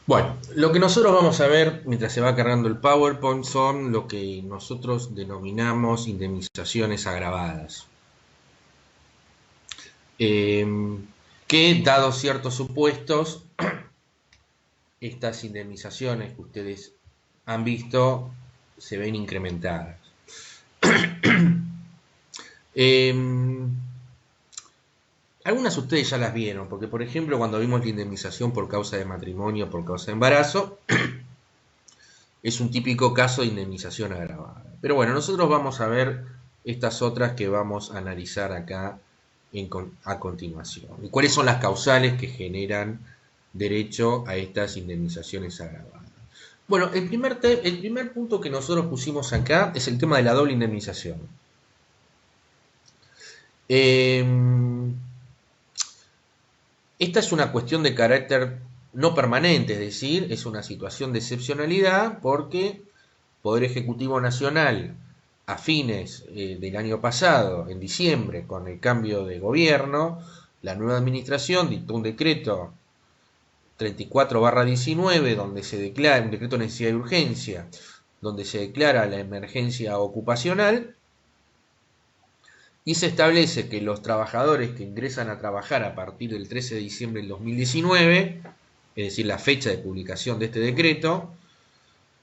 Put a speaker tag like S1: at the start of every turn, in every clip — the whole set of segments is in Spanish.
S1: Bueno, lo que nosotros vamos a ver mientras se va cargando el PowerPoint son lo que nosotros denominamos indemnizaciones agravadas. Eh, que, dados ciertos supuestos, estas indemnizaciones que ustedes han visto se ven incrementadas. Eh, Algunas ustedes ya las vieron, porque por ejemplo cuando vimos la indemnización por causa de matrimonio, por causa de embarazo, es un típico caso de indemnización agravada. Pero bueno, nosotros vamos a ver estas otras que vamos a analizar acá a continuación. ¿Y cuáles son las causales que generan derecho a estas indemnizaciones agravadas? Bueno, el primer punto que nosotros pusimos acá es el tema de la doble indemnización. Eh, Esta es una cuestión de carácter no permanente, es decir, es una situación de excepcionalidad porque Poder Ejecutivo Nacional a fines del año pasado, en diciembre, con el cambio de gobierno, la nueva administración dictó un decreto 34/19, donde se declara un decreto de necesidad y urgencia, donde se declara la emergencia ocupacional y se establece que los trabajadores que ingresan a trabajar a partir del 13 de diciembre del 2019, es decir, la fecha de publicación de este decreto,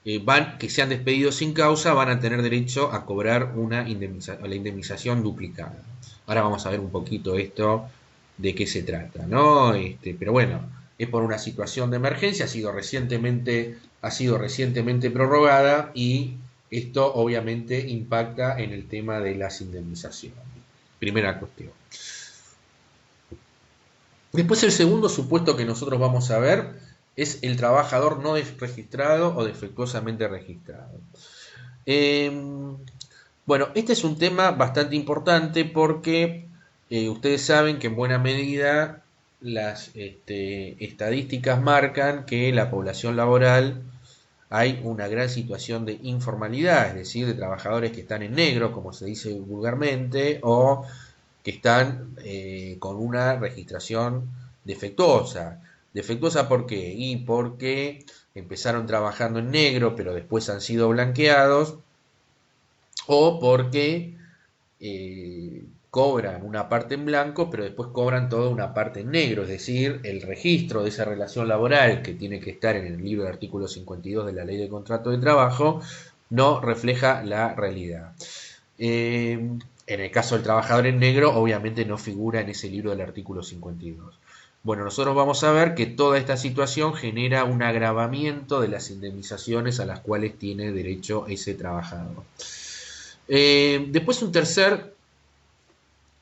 S1: que sean despedidos sin causa van a tener derecho a cobrar la indemnización duplicada. Ahora vamos a ver un poquito esto de qué se trata, ¿no? Pero bueno, es por una situación de emergencia, ha sido recientemente prorrogada y esto obviamente impacta en el tema de las indemnizaciones. Primera cuestión. Después el segundo supuesto que nosotros vamos a ver es el trabajador no registrado o defectuosamente registrado. Eh, bueno, este es un tema bastante importante porque ustedes saben que en buena medida las estadísticas marcan que la población laboral hay una gran situación de informalidad, es decir, de trabajadores que están en negro, como se dice vulgarmente, o que están con una registración defectuosa. ¿Defectuosa por qué? Y porque empezaron trabajando en negro, pero después han sido blanqueados, o porque cobran una parte en blanco, pero después cobran toda una parte en negro, es decir, el registro de esa relación laboral que tiene que estar en el libro de artículo 52 de la Ley de Contrato de Trabajo no refleja la realidad. En el caso del trabajador en negro, obviamente no figura en ese libro del artículo 52. Bueno, nosotros vamos a ver que toda esta situación genera un agravamiento de las indemnizaciones a las cuales tiene derecho ese trabajador. Después un tercer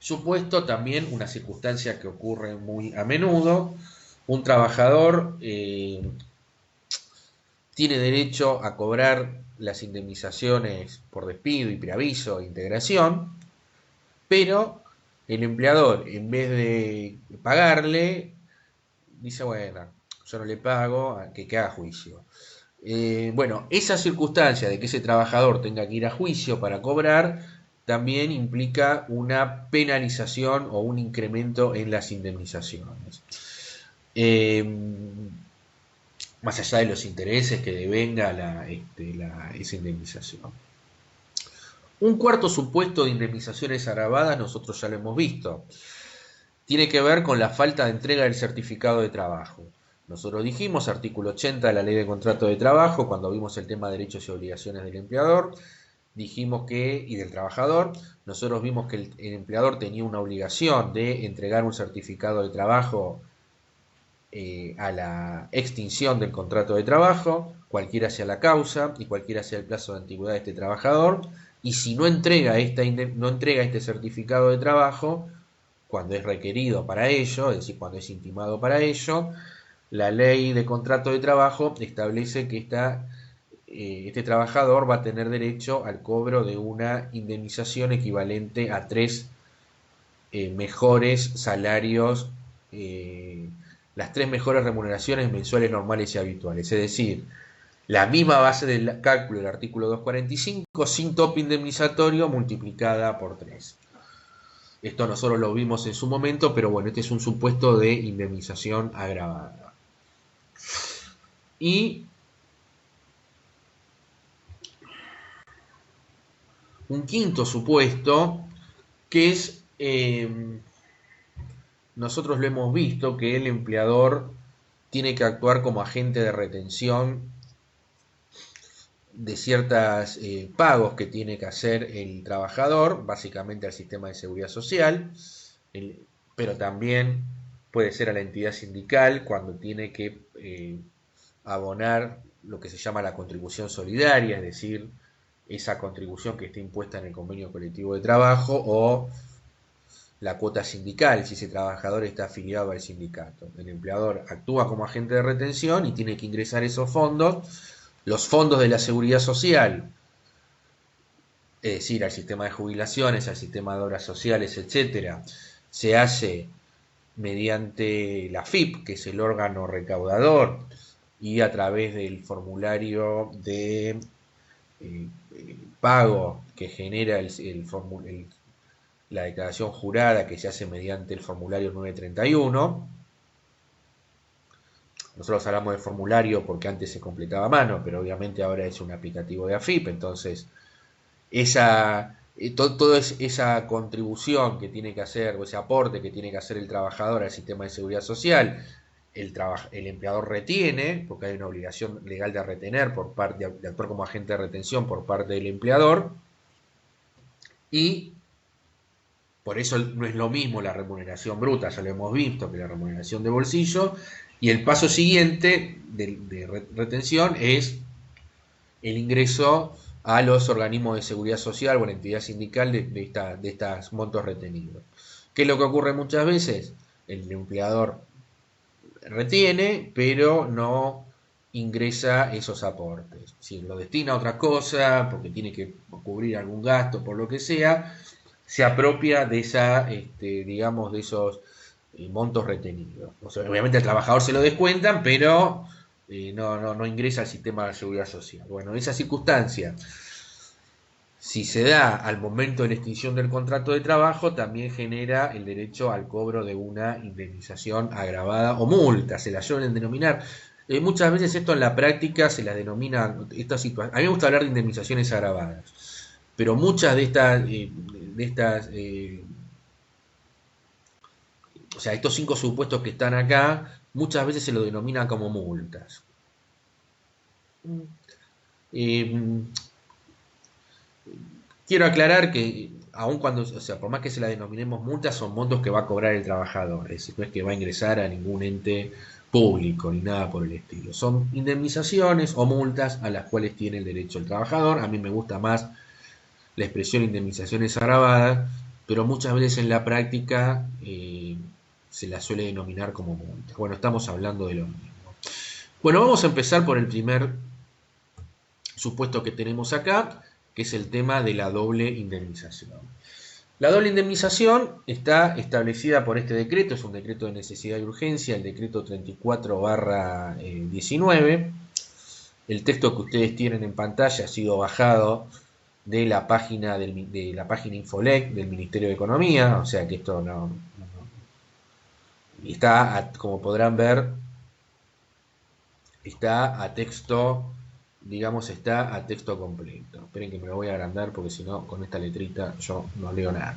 S1: supuesto, también una circunstancia que ocurre muy a menudo, un trabajador tiene derecho a cobrar las indemnizaciones por despido y preaviso e integración, pero el empleador, en vez de pagarle, dice, bueno, yo no le pago, que haga juicio. Bueno, esa circunstancia de que ese trabajador tenga que ir a juicio para cobrar también implica una penalización o un incremento en las indemnizaciones. Eh, Más allá de los intereses que devenga esa indemnización. Un cuarto supuesto de indemnizaciones agravadas, nosotros ya lo hemos visto, tiene que ver con la falta de entrega del certificado de trabajo. Nosotros dijimos, artículo 80 de la Ley de Contrato de Trabajo, cuando vimos el tema de derechos y obligaciones del empleador, dijimos que, y del trabajador, nosotros vimos que el empleador tenía una obligación de entregar un certificado de trabajo a la extinción del contrato de trabajo, cualquiera sea la causa y cualquiera sea el plazo de antigüedad de este trabajador, y si no entrega este certificado de trabajo, cuando es requerido para ello, es decir, cuando es intimado para ello, la ley de contrato de trabajo establece que este trabajador va a tener derecho al cobro de una indemnización equivalente a tres mejores salarios, eh, las tres mejores remuneraciones mensuales normales y habituales. Es decir, la misma base del cálculo del artículo 245 sin tope indemnizatorio multiplicada por 3. Esto nosotros lo vimos en su momento, pero bueno, este es un supuesto de indemnización agravada. Y un quinto supuesto, que es, nosotros lo hemos visto, que el empleador tiene que actuar como agente de retención de ciertos pagos que tiene que hacer el trabajador, básicamente al sistema de seguridad social, pero también puede ser a la entidad sindical cuando tiene que abonar lo que se llama la contribución solidaria, es decir, esa contribución que está impuesta en el convenio colectivo de trabajo o la cuota sindical, si ese trabajador está afiliado al sindicato. El empleador actúa como agente de retención y tiene que ingresar esos fondos, los fondos de la seguridad social, es decir, al sistema de jubilaciones, al sistema de obras sociales, etcétera, se hace mediante la FIP, que es el órgano recaudador, y a través del formulario de pago que genera la declaración jurada, que se hace mediante el formulario 931. Nosotros hablamos de formulario porque antes se completaba a mano, pero obviamente ahora es un aplicativo de AFIP, entonces toda esa contribución que tiene que hacer, o ese aporte que tiene que hacer el trabajador al sistema de seguridad social, el empleador retiene, porque hay una obligación legal de retener por parte, de actuar como agente de retención por parte del empleador, y por eso no es lo mismo la remuneración bruta, ya lo hemos visto, que la remuneración de bolsillo, y el paso siguiente de retención es el ingreso a los organismos de seguridad social o la entidad sindical de estos montos retenidos. ¿Qué es lo que ocurre muchas veces? El empleador retiene, pero no ingresa esos aportes. Si lo destina a otra cosa, porque tiene que cubrir algún gasto, por lo que sea, se apropia de digamos, de esos montos retenidos. O sea, obviamente al trabajador se lo descuentan, pero no ingresa al sistema de seguridad social. Bueno, esa circunstancia, si se da al momento de la extinción del contrato de trabajo, también genera el derecho al cobro de una indemnización agravada o multa, se la suelen denominar. Muchas veces esto en la práctica se las denomina, a mí me gusta hablar de indemnizaciones agravadas, pero muchas de estas o sea, estos 5 supuestos que están acá, muchas veces se lo denominan como multas. Eh, Quiero aclarar que, aun cuando, o sea, por más que se la denominemos multas, son montos que va a cobrar el trabajador, es decir, no es que va a ingresar a ningún ente público ni nada por el estilo. Son indemnizaciones o multas a las cuales tiene el derecho el trabajador. A mí me gusta más la expresión indemnizaciones agravadas, pero muchas veces en la práctica se la suele denominar como multas. Bueno, estamos hablando de lo mismo. Bueno, vamos a empezar por el primer supuesto que tenemos acá, que es el tema de la doble indemnización. La doble indemnización está establecida por este decreto, es un decreto de necesidad y urgencia, el decreto 34/19. El texto que ustedes tienen en pantalla ha sido bajado de la página Infolec del Ministerio de Economía, o sea que esto está, como podrán ver, está a texto, digamos, está a texto completo. Esperen que me lo voy a agrandar porque si no, con esta letrita yo no leo nada.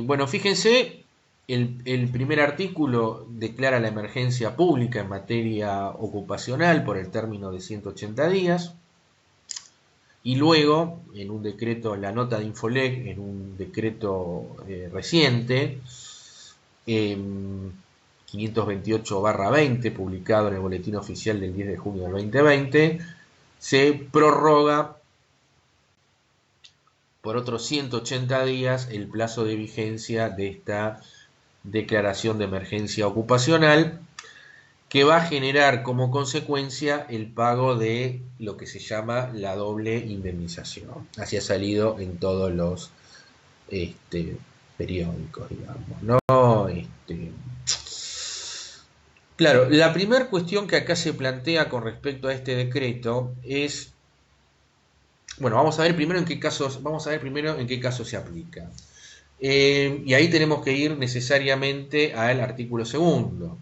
S1: Bueno, fíjense, el primer artículo declara la emergencia pública en materia ocupacional por el término de 180 días. Y luego, en un decreto, en la nota de Infolec, en un decreto reciente, 528/20, publicado en el Boletín Oficial del 10 de junio del 2020, se prorroga por otros 180 días el plazo de vigencia de esta declaración de emergencia ocupacional, que va a generar como consecuencia el pago de lo que se llama la doble indemnización. Así ha salido en todos los periódicos, digamos, ¿no? Claro, la primera cuestión que acá se plantea con respecto a este decreto es, bueno, vamos a ver primero en qué casos se aplica. Y ahí tenemos que ir necesariamente al artículo segundo.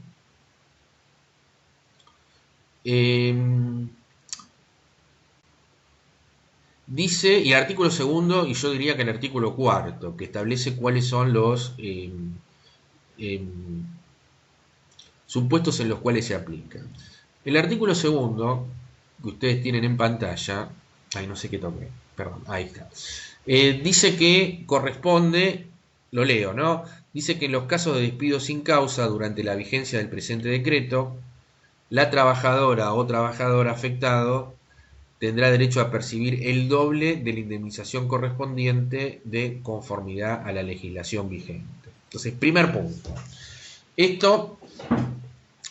S1: Eh, Dice, y el artículo segundo, y yo diría que el artículo cuarto, que establece cuáles son los eh, supuestos en los cuales se aplica. El artículo segundo, que ustedes tienen en pantalla, ay, no sé qué toqué, perdón, ahí está. Dice que corresponde, lo leo, ¿no? Dice que en los casos de despido sin causa durante la vigencia del presente decreto, la trabajadora o trabajador afectado tendrá derecho a percibir el doble de la indemnización correspondiente de conformidad a la legislación vigente. Entonces, primer punto. Esto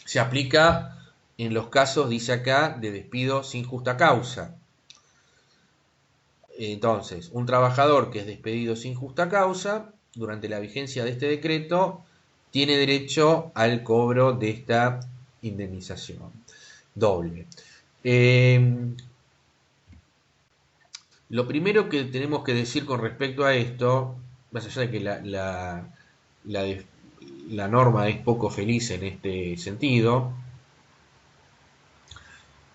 S1: se aplica en los casos, dice acá, de despido sin justa causa. Entonces, un trabajador que es despedido sin justa causa, durante la vigencia de este decreto, tiene derecho al cobro de esta indemnización doble. Lo primero que tenemos que decir con respecto a esto, más allá de que la norma es poco feliz en este sentido,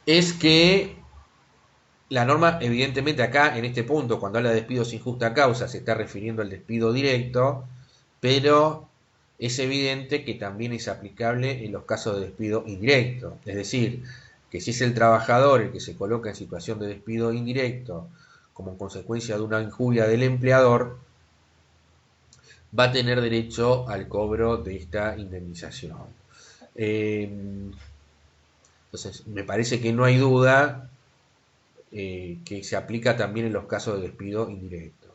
S1: es que la norma, evidentemente acá, en este punto, cuando habla de despido sin justa causa, se está refiriendo al despido directo, pero es evidente que también es aplicable en los casos de despido indirecto. Es decir, que si es el trabajador el que se coloca en situación de despido indirecto como consecuencia de una injuria del empleador, va a tener derecho al cobro de esta indemnización. Entonces, me parece que no hay duda que se aplica también en los casos de despido indirecto,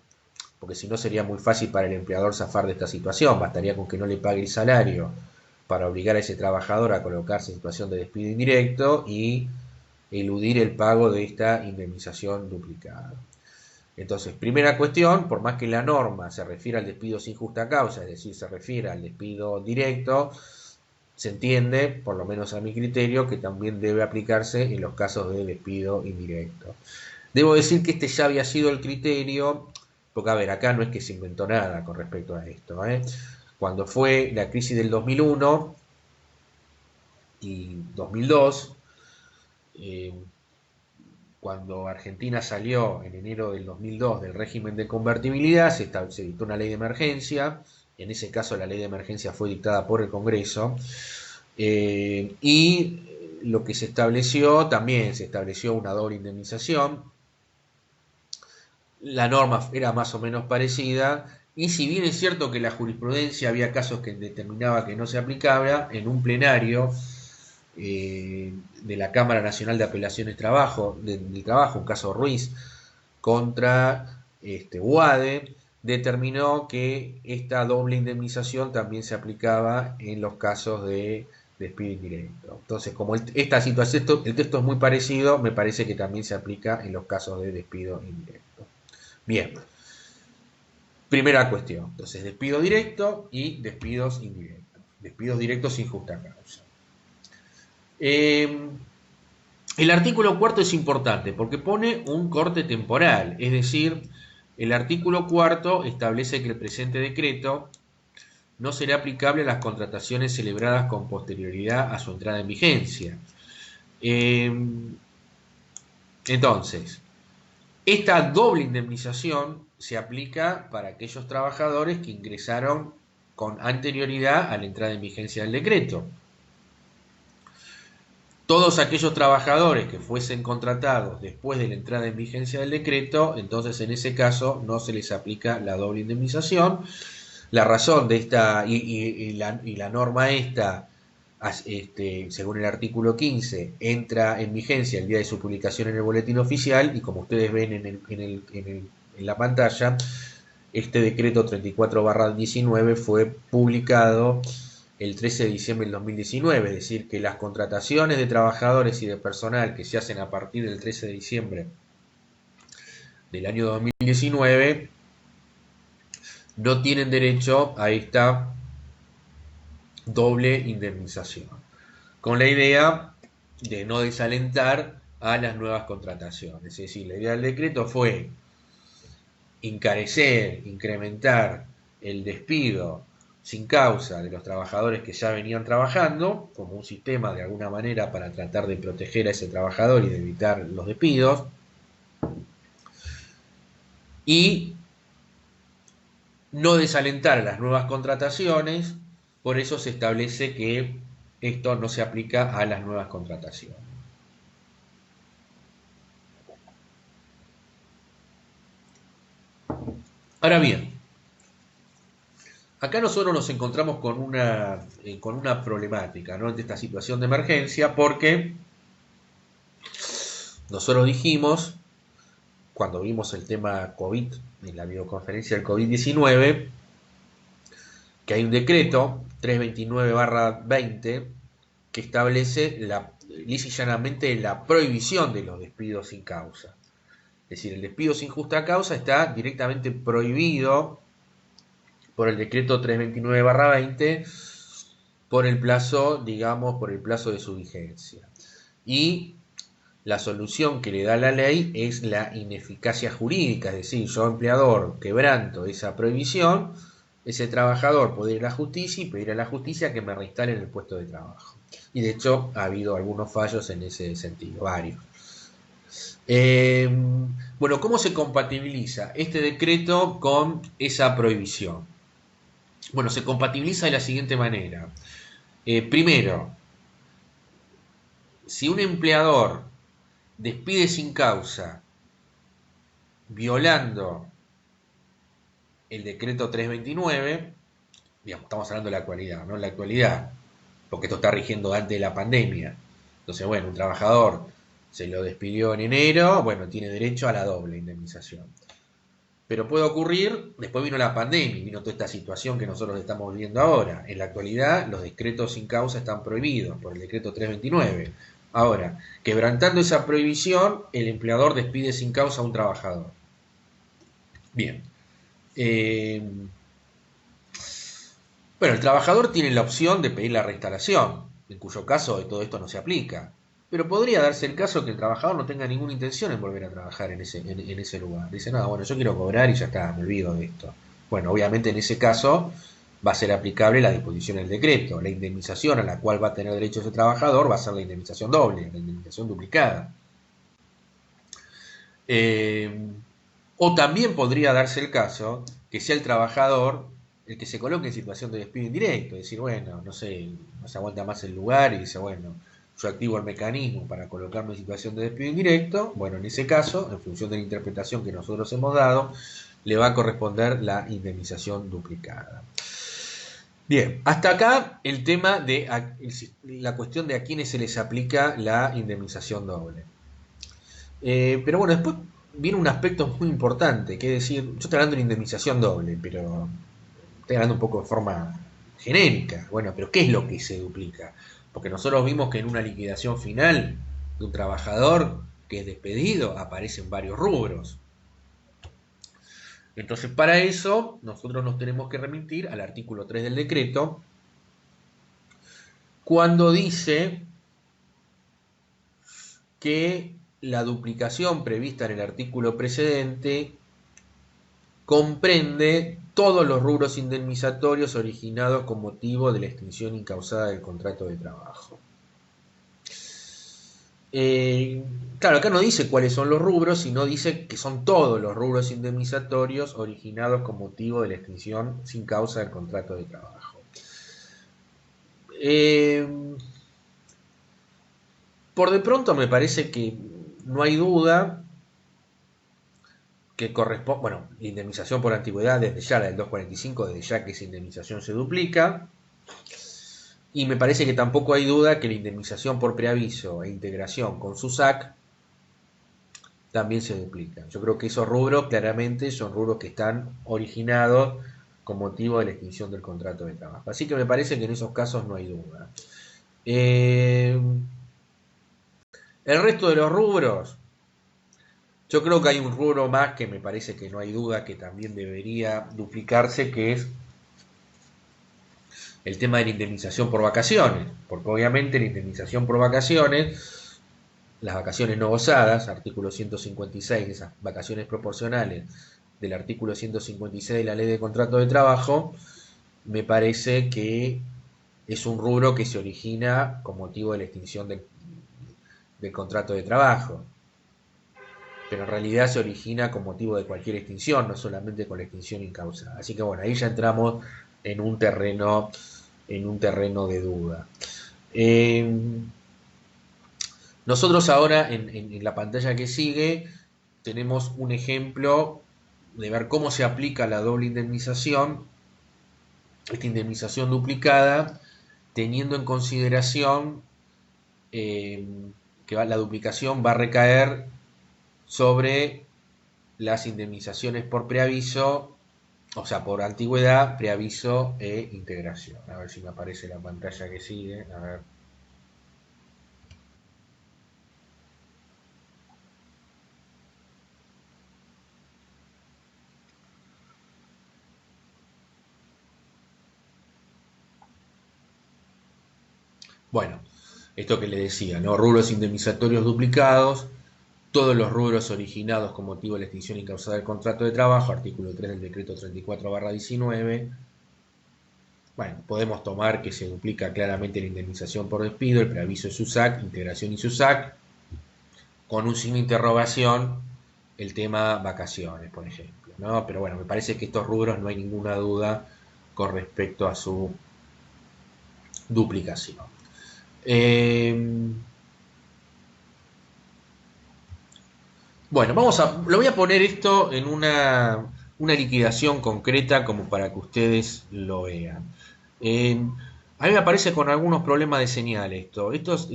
S1: porque si no sería muy fácil para el empleador zafar de esta situación, bastaría con que no le pague el salario para obligar a ese trabajador a colocarse en situación de despido indirecto y eludir el pago de esta indemnización duplicada. Entonces, primera cuestión, por más que la norma se refiera al despido sin justa causa, es decir, se refiere al despido directo, se entiende, por lo menos a mi criterio, que también debe aplicarse en los casos de despido indirecto. Debo decir que este ya había sido el criterio, porque a ver, acá no es que se inventó nada con respecto a esto. Cuando fue la crisis del 2001 y 2002, eh, cuando Argentina salió en enero del 2002 del régimen de convertibilidad, se dictó una ley de emergencia. En ese caso la ley de emergencia fue dictada por el Congreso. Y lo que se estableció, también se estableció una doble indemnización. La norma era más o menos parecida. Y si bien es cierto que la jurisprudencia había casos que determinaba que no se aplicaba, en un plenario de la Cámara Nacional de Apelaciones del Trabajo, un caso Ruiz contra UADE, determinó que esta doble indemnización también se aplicaba en los casos de despido indirecto. Entonces, como esta situación, el texto es muy parecido, me parece que también se aplica en los casos de despido indirecto. Bien, primera cuestión. Entonces, despido directo y despidos indirectos. Despidos directos sin justa causa. El artículo cuarto es importante porque pone un corte temporal, es decir, el artículo cuarto establece que el presente decreto no será aplicable a las contrataciones celebradas con posterioridad a su entrada en vigencia. Entonces, esta doble indemnización se aplica para aquellos trabajadores que ingresaron con anterioridad a la entrada en vigencia del decreto. Todos aquellos trabajadores que fuesen contratados después de la entrada en vigencia del decreto, entonces en ese caso no se les aplica la doble indemnización. La razón de esta y la norma esta, según el artículo 15, entra en vigencia el día de su publicación en el boletín oficial y como ustedes ven en la pantalla, este decreto 34/19 fue publicado el 13 de diciembre del 2019, es decir, que las contrataciones de trabajadores y de personal que se hacen a partir del 13 de diciembre del año 2019 no tienen derecho a esta doble indemnización, con la idea de no desalentar a las nuevas contrataciones. Es decir, la idea del decreto fue encarecer, incrementar el despido sin causa de los trabajadores que ya venían trabajando, como un sistema de alguna manera para tratar de proteger a ese trabajador y de evitar los despidos, y no desalentar las nuevas contrataciones. Por eso se establece que esto no se aplica a las nuevas contrataciones. Ahora bien, acá nosotros nos encontramos con una problemática, ¿no?, ante esta situación de emergencia, porque nosotros dijimos, cuando vimos el tema COVID, en la videoconferencia del COVID-19, que hay un decreto 329/20 que establece lisa y llanamente la prohibición de los despidos sin causa. Es decir, el despido sin justa causa está directamente prohibido por el decreto 329/20 por el plazo, digamos, por el plazo de su vigencia. Y la solución que le da la ley es la ineficacia jurídica, es decir, yo empleador quebranto esa prohibición, ese trabajador puede ir a la justicia y pedir a la justicia que me reinstalen el puesto de trabajo. Y de hecho ha habido algunos fallos en ese sentido, varios. Bueno, ¿cómo se compatibiliza este decreto con esa prohibición? Bueno, se compatibiliza de la siguiente manera. Primero, si un empleador despide sin causa, violando el decreto 329, digamos, estamos hablando de la actualidad, ¿no? En la actualidad, porque esto está rigiendo antes de la pandemia. Entonces, bueno, un trabajador se lo despidió en enero, bueno, tiene derecho a la doble indemnización. Pero puede ocurrir, después vino la pandemia, vino toda esta situación que nosotros estamos viviendo ahora. En la actualidad, los decretos sin causa están prohibidos por el decreto 329. Ahora, quebrantando esa prohibición, el empleador despide sin causa a un trabajador. Bien. Bueno, el trabajador tiene la opción de pedir la reinstalación, en cuyo caso todo esto no se aplica. Pero podría darse el caso que el trabajador no tenga ninguna intención en volver a trabajar en ese lugar. Dice, no, bueno, yo quiero cobrar y ya está, me olvido de esto. Bueno, obviamente en ese caso va a ser aplicable la disposición del decreto. La indemnización a la cual va a tener derecho ese trabajador va a ser la indemnización doble, la indemnización duplicada. O también podría darse el caso que sea el trabajador el que se coloque en situación de despido indirecto, es decir, bueno, no sé, no se aguanta más el lugar y dice, bueno, yo activo el mecanismo para colocarme en situación de despido indirecto. Bueno, en ese caso, en función de la interpretación que nosotros hemos dado, le va a corresponder la indemnización duplicada. Bien, hasta acá el tema de la cuestión de a quiénes se les aplica la indemnización doble. Pero bueno, después viene un aspecto muy importante, que es decir, yo estoy hablando de una indemnización doble, pero estoy hablando un poco de forma genérica. Bueno, pero ¿qué es lo que se duplica? Porque nosotros vimos que en una liquidación final de un trabajador que es despedido aparecen varios rubros. Entonces, para eso, nosotros nos tenemos que remitir al artículo 3 del decreto, cuando dice que la duplicación prevista en el artículo precedente comprende todos los rubros indemnizatorios originados con motivo de la extinción incausada del contrato de trabajo. Claro, acá no dice cuáles son los rubros, sino dice que son todos los rubros indemnizatorios originados con motivo de la extinción sin causa del contrato de trabajo. Por de pronto me parece que no hay duda que corresponde, bueno, la indemnización por antigüedad desde ya, la del 245, desde ya que esa indemnización se duplica. Y me parece que tampoco hay duda que la indemnización por preaviso e integración con SUSAC también se duplica. Yo creo que esos rubros claramente son rubros que están originados con motivo de la extinción del contrato de trabajo. Así que me parece que en esos casos no hay duda. El resto de los rubros, yo creo que hay un rubro más que me parece que no hay duda que también debería duplicarse, que es el tema de la indemnización por vacaciones, porque obviamente la indemnización por vacaciones, las vacaciones no gozadas, artículo 156, esas vacaciones proporcionales del artículo 156 de la Ley de Contrato de Trabajo, me parece que es un rubro que se origina con motivo de la extinción del contrato de trabajo, pero en realidad se origina con motivo de cualquier extinción, no solamente con la extinción incausada. Así que bueno, ahí ya entramos en un terreno de duda. Nosotros ahora en la pantalla que sigue tenemos un ejemplo de ver cómo se aplica la doble indemnización, esta indemnización duplicada, teniendo en consideración que la duplicación va a recaer sobre las indemnizaciones por preaviso, o sea, por antigüedad, preaviso e integración. A ver si me aparece la pantalla que sigue. A ver. Bueno, esto que le decía, ¿no? Rubros indemnizatorios duplicados, todos los rubros originados con motivo de la extinción incausada del contrato de trabajo, artículo 3 del decreto 34/19. Bueno, podemos tomar que se duplica claramente la indemnización por despido, el preaviso de SUSAC, integración y SUSAC, con un signo de interrogación el tema vacaciones, por ejemplo, ¿no? Pero bueno, me parece que estos rubros no hay ninguna duda con respecto a su duplicación. Bueno, lo voy a poner esto en una liquidación concreta como para que ustedes lo vean. A mí me aparece con algunos problemas de señal esto.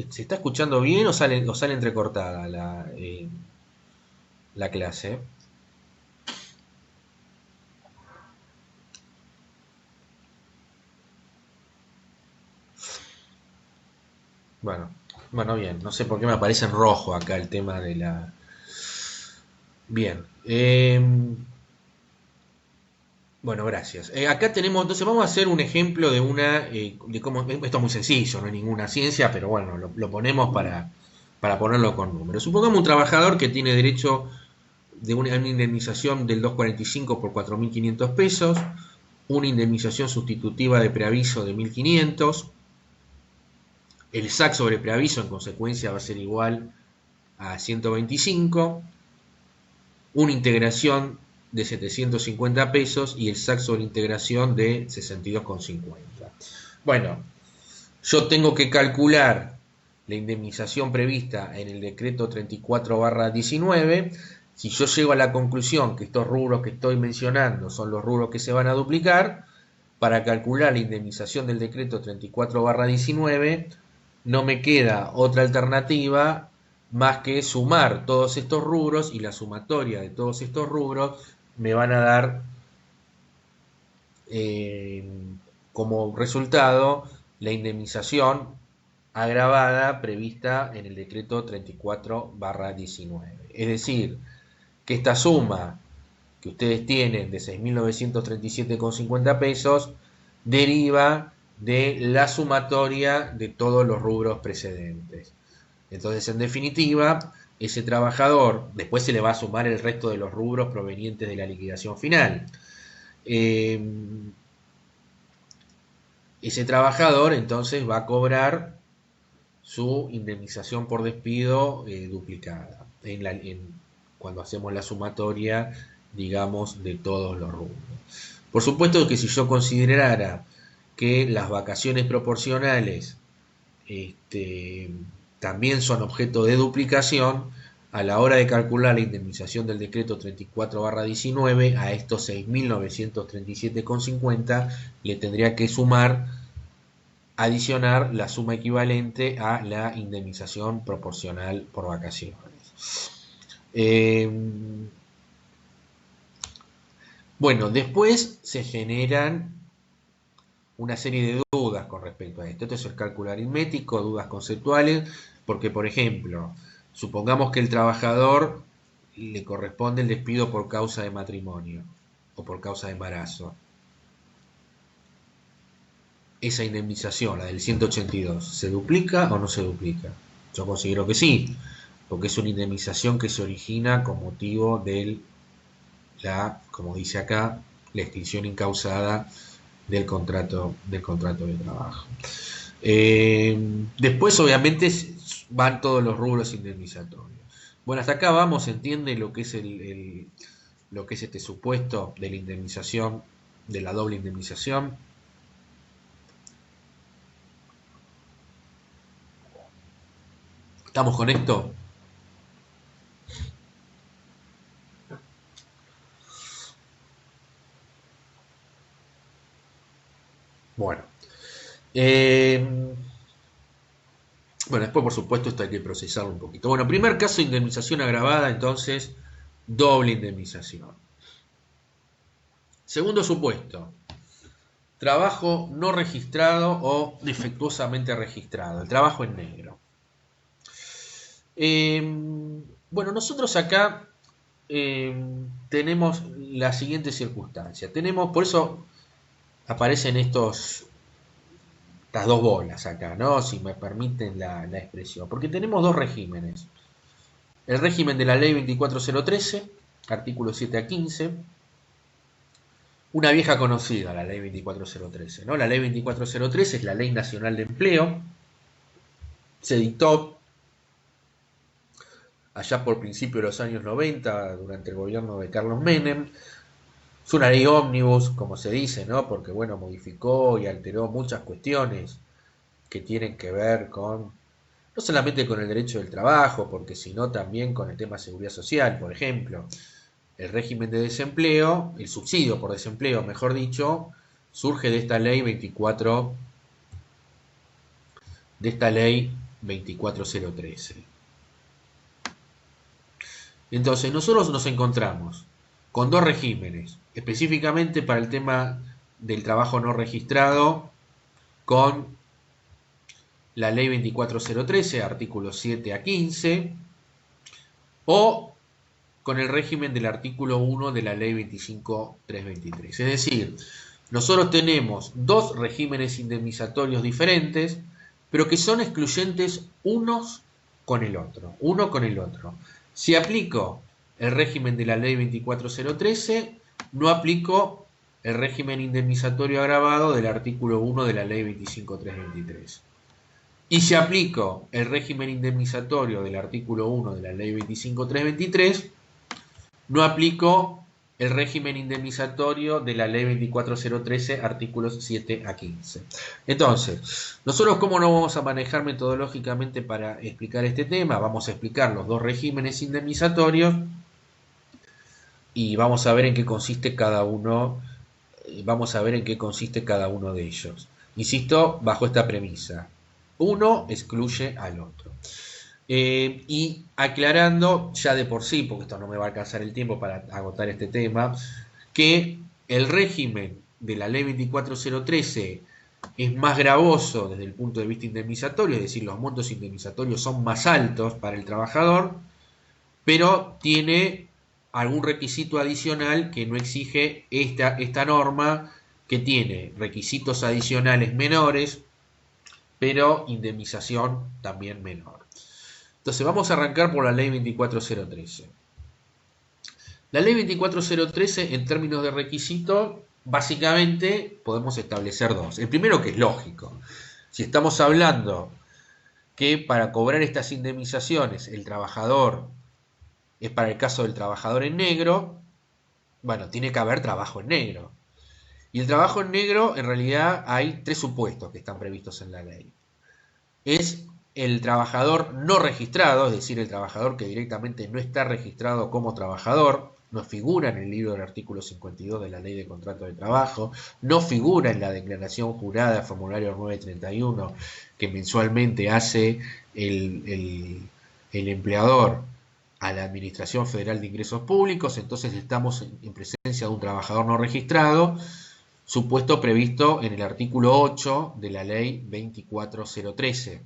S1: ¿Se está escuchando bien o sale entrecortada la clase? Bueno, bueno, bien. No sé por qué me aparece en rojo acá el tema de la... Bien. Bueno, gracias. Acá tenemos, entonces vamos a hacer un ejemplo de de cómo, esto es muy sencillo, no es ninguna ciencia, pero bueno, lo ponemos para ponerlo con números. Supongamos un trabajador que tiene derecho de una indemnización del 245 por 4.500 pesos, una indemnización sustitutiva de preaviso de 1.500, el SAC sobre preaviso en consecuencia va a ser igual a 125, una integración de 750 pesos y el SAC sobre integración de 62,50. Bueno, yo tengo que calcular la indemnización prevista en el decreto 34/19. Si yo llego a la conclusión que estos rubros que estoy mencionando son los rubros que se van a duplicar, para calcular la indemnización del decreto 34/19 no me queda otra alternativa más que sumar todos estos rubros, y la sumatoria de todos estos rubros me van a dar como resultado la indemnización agravada prevista en el decreto 34/19. Es decir, que esta suma que ustedes tienen de 6.937,50 pesos deriva de la sumatoria de todos los rubros precedentes. Entonces, en definitiva, ese trabajador, después se le va a sumar el resto de los rubros provenientes de la liquidación final. Ese trabajador entonces va a cobrar su indemnización por despido duplicada cuando hacemos la sumatoria, digamos, de todos los rubros. Por supuesto que si yo considerara que las vacaciones proporcionales también son objeto de duplicación, a la hora de calcular la indemnización del decreto 34/19, a estos 6.937,50 le tendría que adicionar la suma equivalente a la indemnización proporcional por vacaciones. Bueno, después se generan una serie de dudas con respecto a esto. Esto es el cálculo aritmético, dudas conceptuales, porque, por ejemplo, supongamos que el trabajador le corresponde el despido por causa de matrimonio o por causa de embarazo. Esa indemnización, la del 182, ¿se duplica o no se duplica? Yo considero que sí, porque es una indemnización que se origina con motivo de como dice acá, la extinción incausada del contrato de trabajo. Después, obviamente, van todos los rubros indemnizatorios. Bueno, hasta acá vamos, se entiende lo que es lo que es este supuesto de la indemnización, de la doble indemnización. ¿Estamos con esto? Bueno. Bueno, después por supuesto esto hay que procesarlo un poquito. Bueno, primer caso, indemnización agravada, entonces, doble indemnización. Segundo supuesto, trabajo no registrado o defectuosamente registrado, el trabajo en negro. Bueno, nosotros acá tenemos la siguiente circunstancia. Tenemos, por eso aparecen estas dos bolas acá, ¿no? Si me permiten la expresión. Porque tenemos dos regímenes. El régimen de la ley 24013, artículos 7 a 15. Una vieja conocida, la ley 24013, ¿no? La ley 24013 es la Ley Nacional de Empleo. Se dictó allá por principios de los años 90, durante el gobierno de Carlos Menem. Es una ley ómnibus, como se dice, ¿no? Porque, bueno, modificó y alteró muchas cuestiones que tienen que ver con, no solamente con el derecho del trabajo, porque sino también con el tema de seguridad social, por ejemplo. El régimen de desempleo, el subsidio por desempleo, mejor dicho, surge de esta ley 24013. Entonces, nosotros nos encontramos con dos regímenes, específicamente para el tema del trabajo no registrado, con la ley 24013, artículos 7 a 15, o con el régimen del artículo 1 de la ley 25323. Es decir, nosotros tenemos dos regímenes indemnizatorios diferentes, pero que son excluyentes uno con el otro. Si aplico el régimen de la ley 24013, no aplico el régimen indemnizatorio agravado del artículo 1 de la ley 25323. Y si aplico el régimen indemnizatorio del artículo 1 de la ley 25323, no aplico el régimen indemnizatorio de la ley 24013, artículos 7 a 15. Entonces, nosotros cómo nos vamos a manejar metodológicamente para explicar este tema. Vamos a explicar los dos regímenes indemnizatorios y vamos a ver en qué consiste cada uno. Vamos a ver en qué consiste cada uno de ellos. Insisto, bajo esta premisa. Uno excluye al otro. Y aclarando ya de por sí, porque esto no me va a alcanzar el tiempo para agotar este tema, que el régimen de la ley 24013 es más gravoso desde el punto de vista indemnizatorio, es decir, los montos indemnizatorios son más altos para el trabajador, pero tiene algún requisito adicional que no exige esta norma, que tiene requisitos adicionales menores, pero indemnización también menor. Entonces vamos a arrancar por la ley 24013. La ley 24013 en términos de requisito, básicamente podemos establecer dos. El primero, que es lógico. Si estamos hablando que para cobrar estas indemnizaciones el trabajador es para el caso del trabajador en negro, bueno, tiene que haber trabajo en negro. Y el trabajo en negro, en realidad, hay tres supuestos que están previstos en la ley. Es el trabajador no registrado, es decir, el trabajador que directamente no está registrado como trabajador, no figura en el libro del artículo 52 de la Ley de Contrato de Trabajo, no figura en la declaración jurada, formulario 931, que mensualmente hace el empleador a la Administración Federal de Ingresos Públicos. Entonces estamos en presencia de un trabajador no registrado, supuesto previsto en el artículo 8 de la Ley 24013.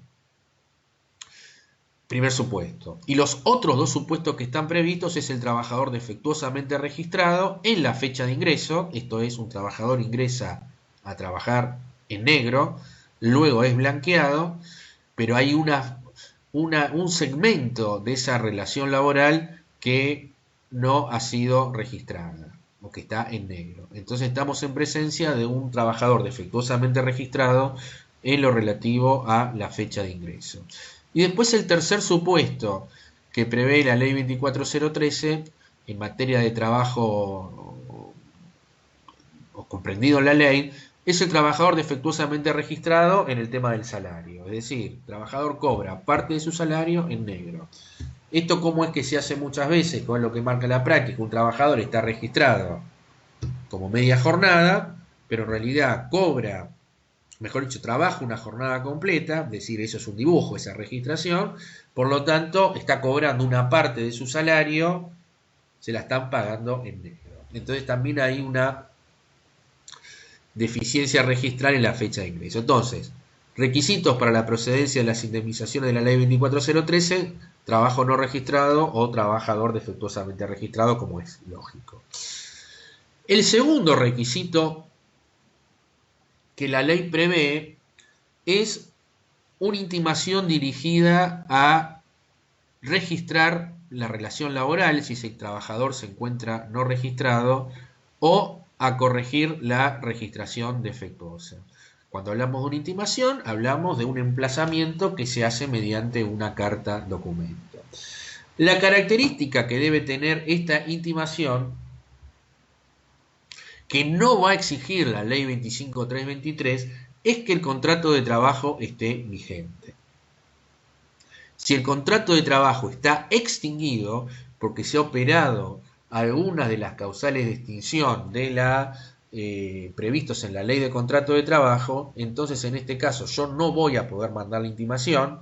S1: Primer supuesto. Y los otros dos supuestos que están previstos es el trabajador defectuosamente registrado en la fecha de ingreso, esto es, un trabajador ingresa a trabajar en negro, luego es blanqueado, pero hay un segmento de esa relación laboral que no ha sido registrada o que está en negro. Entonces estamos en presencia de un trabajador defectuosamente registrado en lo relativo a la fecha de ingreso. Y después el tercer supuesto que prevé la ley 24013 en materia de trabajo o comprendido en la ley es el trabajador defectuosamente registrado en el tema del salario. Es decir, el trabajador cobra parte de su salario en negro. Esto cómo es que se hace muchas veces, con lo que marca la práctica, un trabajador está registrado como media jornada, pero en realidad cobra, mejor dicho, trabaja una jornada completa, es decir, eso es un dibujo, esa registración, por lo tanto está cobrando una parte de su salario, se la están pagando en negro. Entonces también hay una deficiencia registral en la fecha de ingreso. Entonces, requisitos para la procedencia de las indemnizaciones de la ley 24013, trabajo no registrado o trabajador defectuosamente registrado, como es lógico. El segundo requisito que la ley prevé es una intimación dirigida a registrar la relación laboral si ese trabajador se encuentra no registrado o a corregir la registración defectuosa. Cuando hablamos de una intimación, hablamos de un emplazamiento que se hace mediante una carta documento. La característica que debe tener esta intimación, que no va a exigir la ley 25323, es que el contrato de trabajo esté vigente. Si el contrato de trabajo está extinguido porque se ha operado algunas de las causales de extinción de la previstos en la ley de contrato de trabajo, entonces en este caso yo no voy a poder mandar la intimación.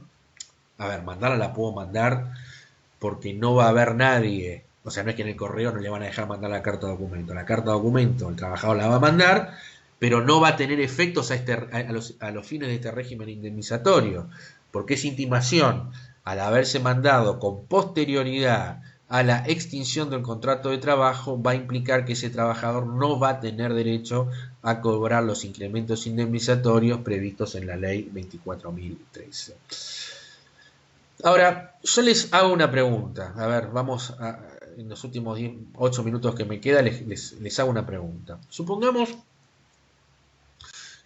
S1: A ver, mandarla la puedo mandar porque no va a haber nadie. O sea, no es que en el correo no le van a dejar mandar la carta de documento. La carta de documento el trabajador la va a mandar, pero no va a tener efectos a los fines de este régimen indemnizatorio, porque esa intimación, al haberse mandado con posterioridad a la extinción del contrato de trabajo, va a implicar que ese trabajador no va a tener derecho a cobrar los incrementos indemnizatorios previstos en la ley 24.013. Ahora, yo les hago una pregunta. A ver, en los últimos 8 minutos que me queda, les hago una pregunta. Supongamos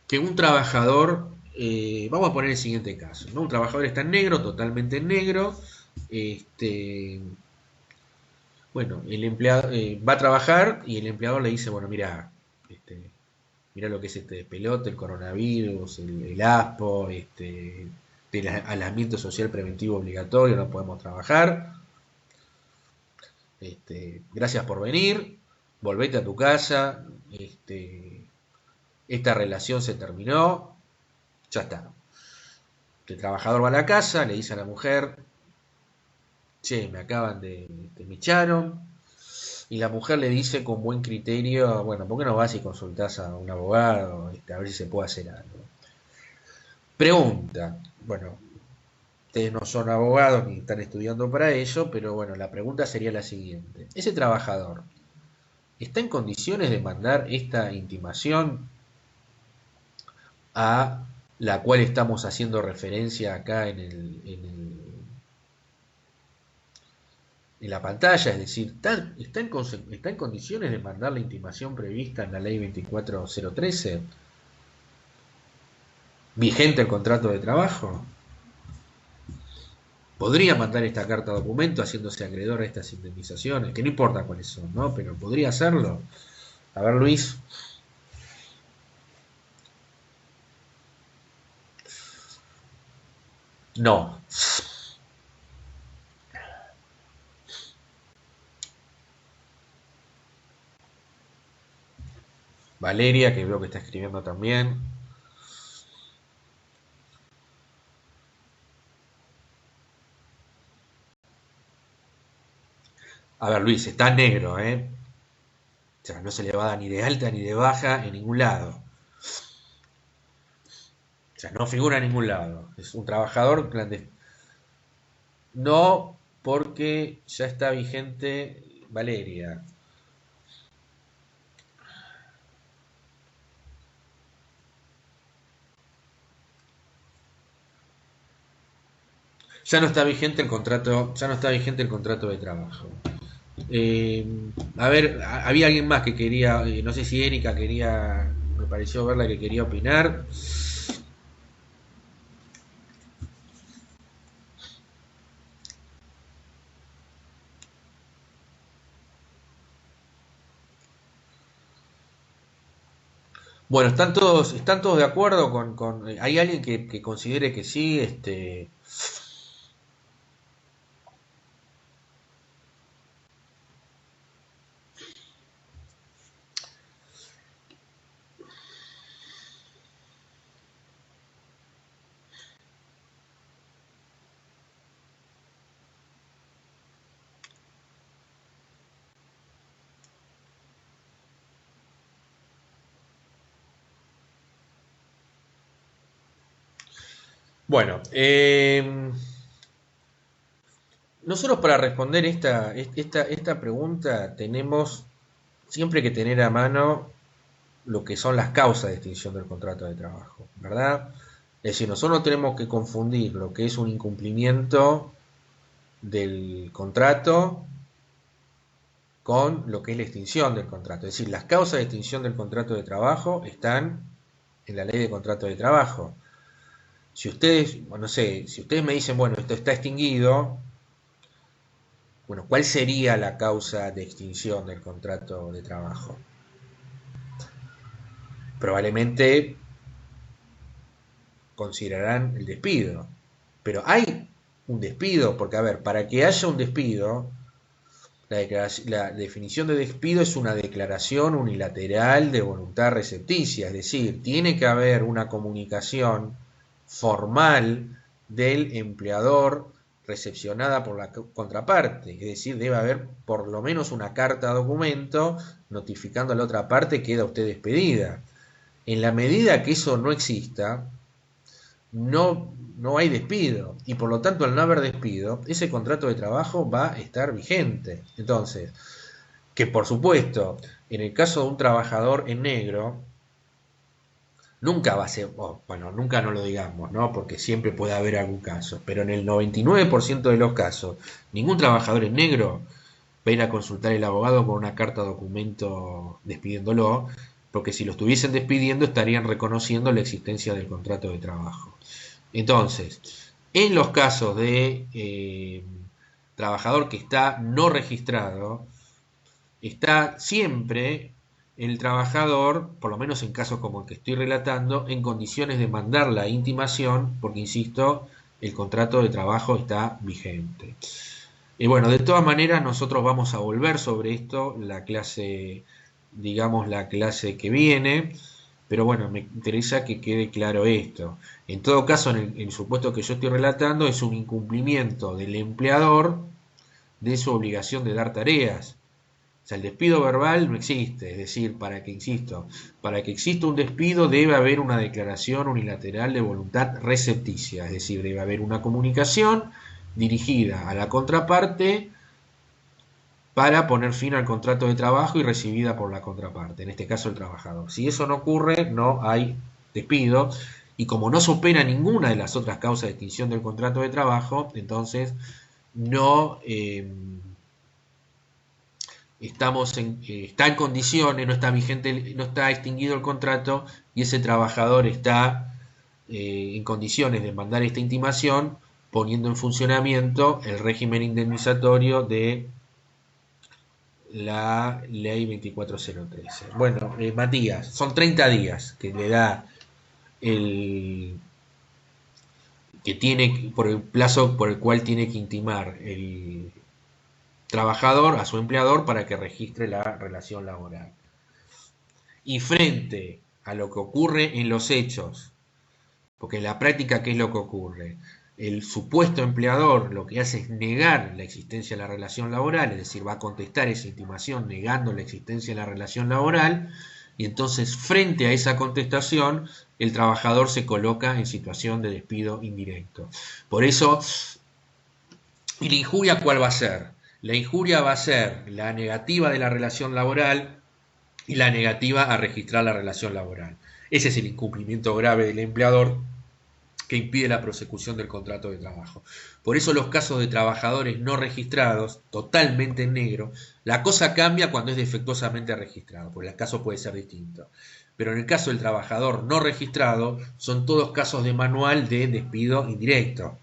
S1: que un trabajador, vamos a poner el siguiente caso, ¿no? Un trabajador está en negro, totalmente en negro, bueno, el empleado va a trabajar y el empleador le dice, bueno, mira, mira lo que es este despelote, el coronavirus, el ASPO, del aislamiento social preventivo obligatorio, no podemos trabajar. Gracias por venir, volvete a tu casa, esta relación se terminó, ya está. El trabajador va a la casa, le dice a la mujer, che, me echaron, y la mujer le dice con buen criterio, bueno, ¿por qué no vas y consultás a un abogado, a ver si se puede hacer algo? Pregunta, bueno, ustedes no son abogados ni están estudiando para ello, pero bueno, la pregunta sería la siguiente. ¿Ese trabajador está en condiciones de mandar esta intimación a la cual estamos haciendo referencia acá en la pantalla? Es decir, ¿está en condiciones de mandar la intimación prevista en la ley 24013? ¿Vigente el contrato de trabajo? Podría mandar esta carta documento haciéndose acreedor a estas indemnizaciones, que no importa cuáles son, ¿no? Pero podría hacerlo. A ver, Luis. No. Valeria, que veo que está escribiendo también. A ver, Luis, está negro, ¿eh? O sea, no se le va a dar ni de alta ni de baja en ningún lado. O sea, no figura en ningún lado. Es un trabajador clandestino. No, porque ya está vigente Valeria. Ya no está vigente el contrato de trabajo. Eh, a ver, había alguien más que quería, no sé si Erika quería, me pareció verla que quería opinar. Bueno, están todos de acuerdo ¿hay alguien que considere que sí? Bueno, nosotros para responder esta pregunta tenemos siempre que tener a mano lo que son las causas de extinción del contrato de trabajo, ¿verdad? Es decir, nosotros no tenemos que confundir lo que es un incumplimiento del contrato con lo que es la extinción del contrato. Es decir, las causas de extinción del contrato de trabajo están en la ley de contrato de trabajo. Si ustedes, bueno, no sé, si ustedes me dicen, bueno, esto está extinguido, bueno, ¿cuál sería la causa de extinción del contrato de trabajo? Probablemente considerarán el despido. Pero hay un despido, porque a ver, para que haya un despido, la definición de despido es una declaración unilateral de voluntad recepticia, es decir, tiene que haber una comunicación formal del empleador recepcionada por la contraparte, es decir, debe haber por lo menos una carta documento notificando a la otra parte que queda usted despedida. En la medida que eso no exista, no hay despido y por lo tanto al no haber despido, ese contrato de trabajo va a estar vigente. Entonces, que por supuesto, en el caso de un trabajador en negro, nunca va a ser, bueno, nunca no lo digamos, ¿no? Porque siempre puede haber algún caso, pero en el 99% de los casos, ningún trabajador en negro va a ir a consultar al abogado con una carta documento despidiéndolo, porque si lo estuviesen despidiendo estarían reconociendo la existencia del contrato de trabajo. Entonces, en los casos de trabajador que está no registrado, está siempre el trabajador, por lo menos en casos como el que estoy relatando, en condiciones de mandar la intimación, porque insisto, el contrato de trabajo está vigente. Y bueno, de todas maneras nosotros vamos a volver sobre esto, la clase, digamos, la clase que viene, pero bueno, me interesa que quede claro esto. En todo caso, en el supuesto que yo estoy relatando, es un incumplimiento del empleador de su obligación de dar tareas. O sea, el despido verbal no existe, es decir, para que exista un despido debe haber una declaración unilateral de voluntad recepticia, es decir, debe haber una comunicación dirigida a la contraparte para poner fin al contrato de trabajo y recibida por la contraparte, en este caso el trabajador. Si eso no ocurre, no hay despido y como no supera ninguna de las otras causas de extinción del contrato de trabajo, entonces no está en condiciones, no está vigente, no está extinguido el contrato y ese trabajador está en condiciones de mandar esta intimación poniendo en funcionamiento el régimen indemnizatorio de la ley 24013. Bueno, Matías, son 30 días que le da el que tiene por el plazo por el cual tiene que intimar el trabajador a su empleador para que registre la relación laboral. Y frente a lo que ocurre en los hechos, porque en la práctica, ¿qué es lo que ocurre? El supuesto empleador lo que hace es negar la existencia de la relación laboral, es decir, va a contestar esa intimación negando la existencia de la relación laboral, y entonces frente a esa contestación, el trabajador se coloca en situación de despido indirecto. Por eso, ¿y la injuria cuál va a ser? La injuria va a ser la negativa de la relación laboral y la negativa a registrar la relación laboral. Ese es el incumplimiento grave del empleador que impide la prosecución del contrato de trabajo. Por eso los casos de trabajadores no registrados, totalmente en negro, la cosa cambia cuando es defectuosamente registrado, porque el caso puede ser distinto. Pero en el caso del trabajador no registrado, son todos casos de manual de despido indirecto.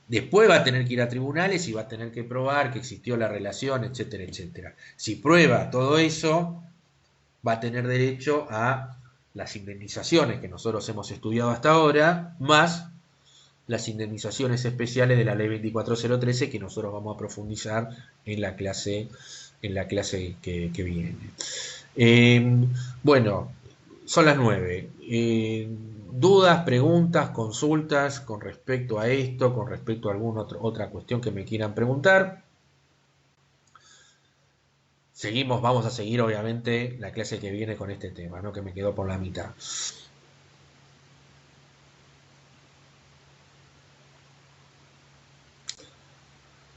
S1: Después va a tener que ir a tribunales y va a tener que probar que existió la relación, etcétera, etcétera. Si prueba todo eso, va a tener derecho a las indemnizaciones que nosotros hemos estudiado hasta ahora, más las indemnizaciones especiales de la ley 24013 que nosotros vamos a profundizar en la clase que viene. Bueno, son las 9. ¿Dudas, preguntas, consultas con respecto a esto, con respecto a alguna otra cuestión que me quieran preguntar? Vamos a seguir obviamente la clase que viene con este tema, ¿no? Que me quedó por la mitad.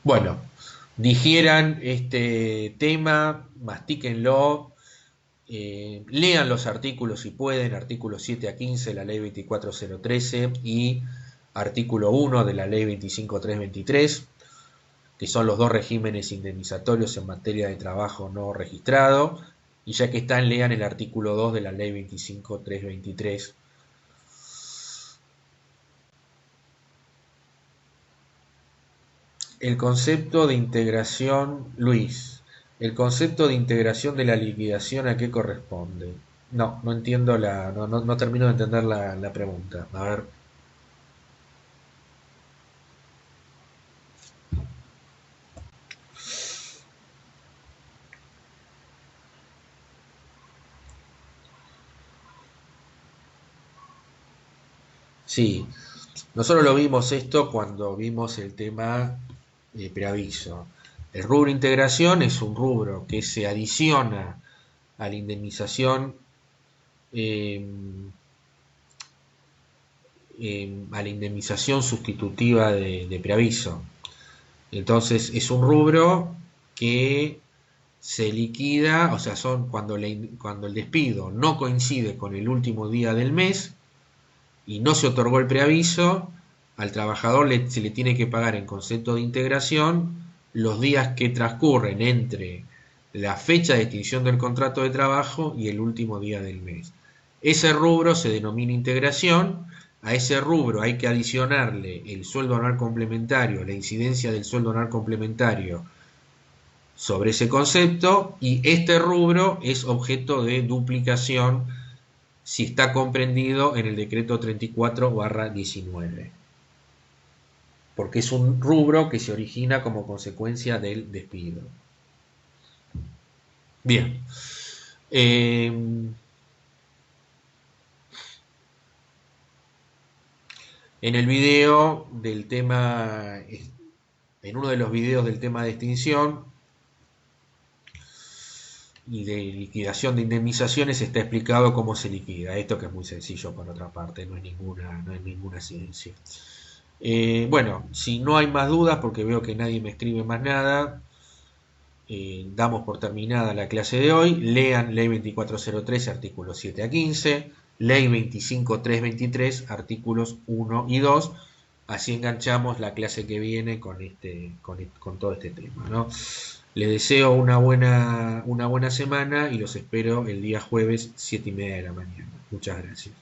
S1: Bueno, digieran este tema, mastíquenlo, lean los artículos si pueden, artículo 7 a 15 de la ley 24013 y artículo 1 de la ley 25323, que son los dos regímenes indemnizatorios en materia de trabajo no registrado, y ya que están, lean el artículo 2 de la ley 25323. El concepto de integración, Luis, el concepto de integración de la liquidación, ¿a qué corresponde? No entiendo no termino de entender la pregunta. A ver. Sí, nosotros lo vimos esto cuando vimos el tema de preaviso. El rubro integración es un rubro que se adiciona a la indemnización eh, sustitutiva de preaviso. Entonces es un rubro que se liquida, o sea, son cuando el despido no coincide con el último día del mes y no se otorgó el preaviso, al trabajador se le tiene que pagar en concepto de integración los días que transcurren entre la fecha de extinción del contrato de trabajo y el último día del mes. Ese rubro se denomina integración. A ese rubro hay que adicionarle el sueldo anual complementario, la incidencia del sueldo anual complementario sobre ese concepto, y este rubro es objeto de duplicación si está comprendido en el decreto 34/19, porque es un rubro que se origina como consecuencia del despido. Bien. En el video del tema, en uno de los videos del tema de extinción y de liquidación de indemnizaciones está explicado cómo se liquida. Esto que es muy sencillo por otra parte, no es ninguna ciencia. Bueno, si no hay más dudas, porque veo que nadie me escribe más nada, damos por terminada la clase de hoy. Lean ley 24013, artículos 7 a 15, ley 25323, artículos 1 y 2. Así enganchamos la clase que viene con todo este tema, ¿no? Les deseo una buena semana y los espero el día jueves 7:30 de la mañana. Muchas gracias.